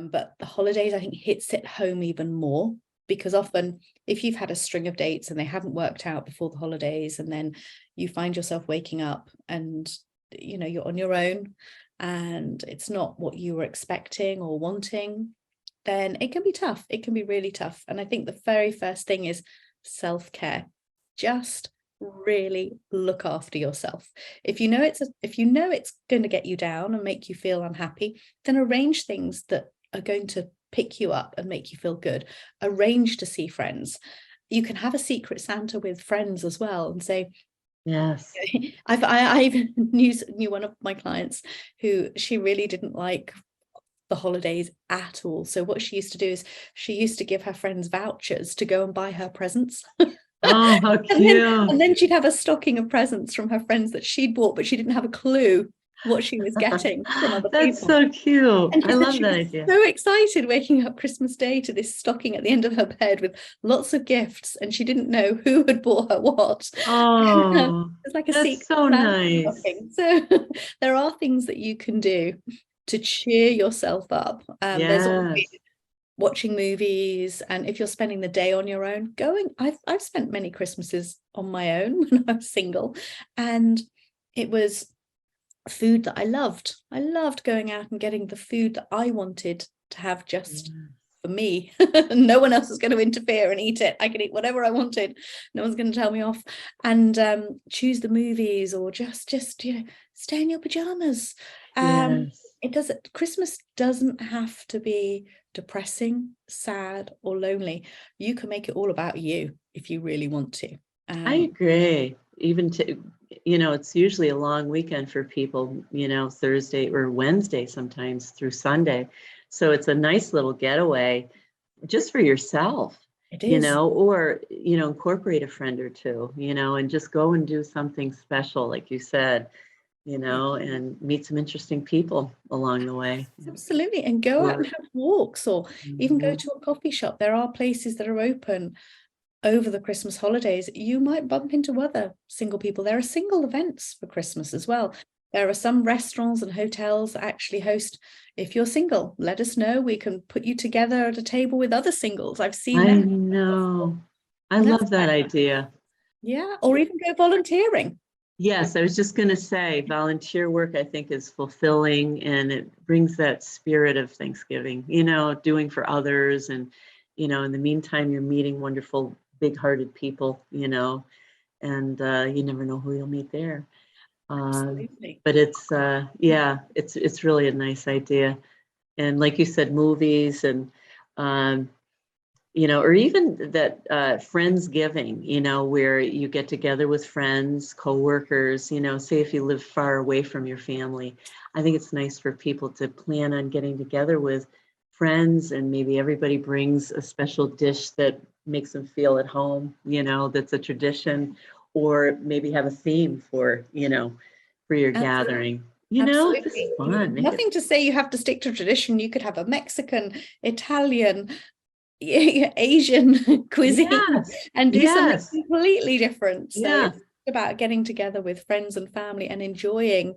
But the holidays, I think, hits it home even more, because often if you've had a string of dates and they haven't worked out before the holidays, and then you find yourself waking up and, you know, you're on your own and it's not what you were expecting or wanting, then it can be tough. It can be really tough. And I think the very first thing is self-care. Just really look after yourself. If you know it's going to get you down and make you feel unhappy, then arrange things that are going to pick you up and make you feel good. Arrange to see friends. You can have a secret Santa with friends as well and say, yes. I knew one of my clients who, she really didn't like the holidays at all. So what she used to do is she used to give her friends vouchers to go and buy her presents. Oh, how cute. And then she'd have a stocking of presents from her friends that she'd bought, but she didn't have a clue what she was getting from other That's people. so cute. And she I said love she that was idea. so excited waking up Christmas Day to this stocking at the end of her bed with lots of gifts, and she didn't know who had bought her what. Oh, It's like a that's secret so Santa nice. stocking. So there are things that you can do to cheer yourself up. There's always Yes. watching movies, and if you're spending the day on your own, I've spent many Christmases on my own when I was single, and it was food that I loved. I loved going out and getting the food that I wanted to have just for me. No one else was going to interfere and eat it. I could eat whatever I wanted. No one's going to tell me off. And choose the movies, or just stay in your pajamas. Yes. Christmas doesn't have to be depressing, sad, or lonely. You can make it all about you if you really want to. I agree. Even it's usually a long weekend for people, Thursday or Wednesday, sometimes through Sunday. So it's a nice little getaway just for yourself, It is. or, incorporate a friend or two, and just go and do something special, like you said, and meet some interesting people along the way. Absolutely. And go out and have walks, or even go Mhm. to a coffee shop. There are places that are open over the Christmas holidays. You might bump into other single people. There are single events for Christmas as well. There are some restaurants and hotels that actually host, if you're single, let us know. We can put you together at a table with other singles. I've seen I that. know. I And that's love that idea. yeah, or even go volunteering. Yes, I was just going to say volunteer work, I think, is fulfilling, and it brings that spirit of Thanksgiving, doing for others. And, in the meantime, you're meeting wonderful, big-hearted people, and you never know who you'll meet there. Absolutely. But it's really a nice idea. And like you said, movies and, or even that Friendsgiving, where you get together with friends, coworkers, say if you live far away from your family. I think it's nice for people to plan on getting together with friends, and maybe everybody brings a special dish that makes them feel at home, that's a tradition, or maybe have a theme for your gathering. This is Absolutely. fun. Make it, Nothing to say you have to stick to tradition. You could have a Mexican, Italian, Asian cuisine yes, and do something yes, completely different. So yeah. it's about getting together with friends and family and enjoying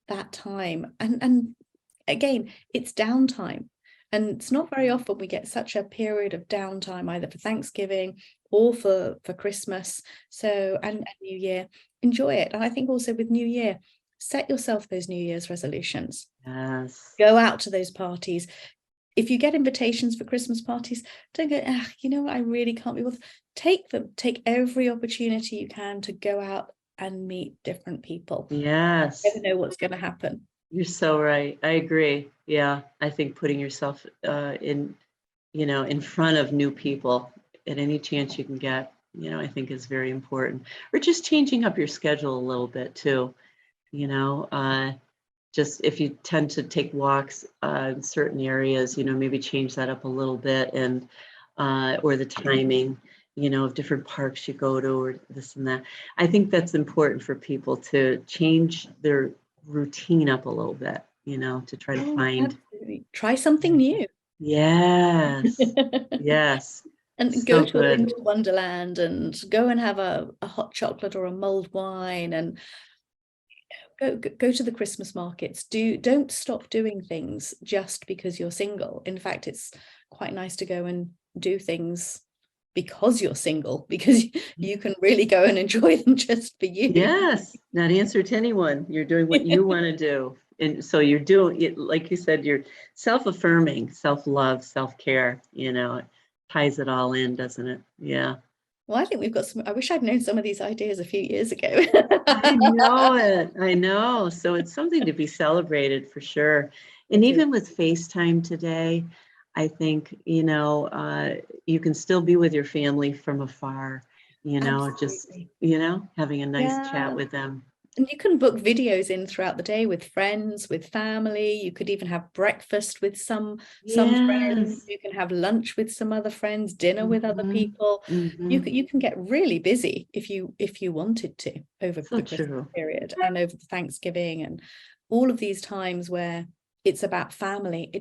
that time. And again, it's downtime. And it's not very often we get such a period of downtime, either for Thanksgiving or for Christmas. So, and New Year, enjoy it. And I think also with New Year, set yourself those New Year's resolutions. Yes. Go out to those parties. If you get invitations for Christmas parties, don't go, you know what, I really can't be bothered. Take them. Take every opportunity you can to go out and meet different people. Yes. You never know what's going to happen. You're so right. I agree. Yeah. I think putting yourself in front of new people at any chance you can get, I think is very important. Or just changing up your schedule a little bit too, just if you tend to take walks in certain areas, maybe change that up a little bit, and or the timing, of different parks you go to, or this and that. I think that's important for people to change their routine up a little bit, to try to find. Absolutely. Try something new. Yes. Yes. And go So to a good. winter wonderland and go and have a hot chocolate or a mulled wine, and go to the Christmas markets. Don't stop doing things just because you're single. In fact, it's quite nice to go and do things because you're single, because you can really go and enjoy them just for you. Yes, not answer to anyone. You're doing what you want to do. And so you're doing it, like you said, you're self-affirming, self-love, self-care, it ties it all in, doesn't it? Yeah. Well, I think we've got I wish I'd known some of these ideas a few years ago. I know it. I know. So it's something to be celebrated for sure. And even with FaceTime today, I think, you can still be with your family from afar, just, Absolutely. having a nice Yeah. chat with them. And you can book videos in throughout the day with friends, with family. You could even have breakfast with some friends. You can have lunch with some other friends, dinner with other people. You can get really busy if you wanted to over the Christmas period and over the Thanksgiving and all of these times where it's about family.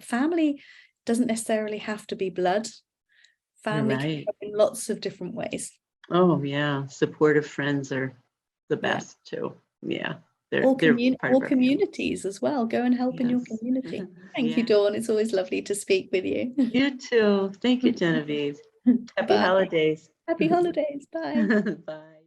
Family doesn't necessarily have to be blood. Family can come in lots of different ways. Oh yeah, supportive friends are the best too. Yeah, or communities as well. Go and help in your community. Thank you, Dawn. It's always lovely to speak with you. You too. Thank you, Genevieve. Happy holidays. Happy holidays. Bye. Bye.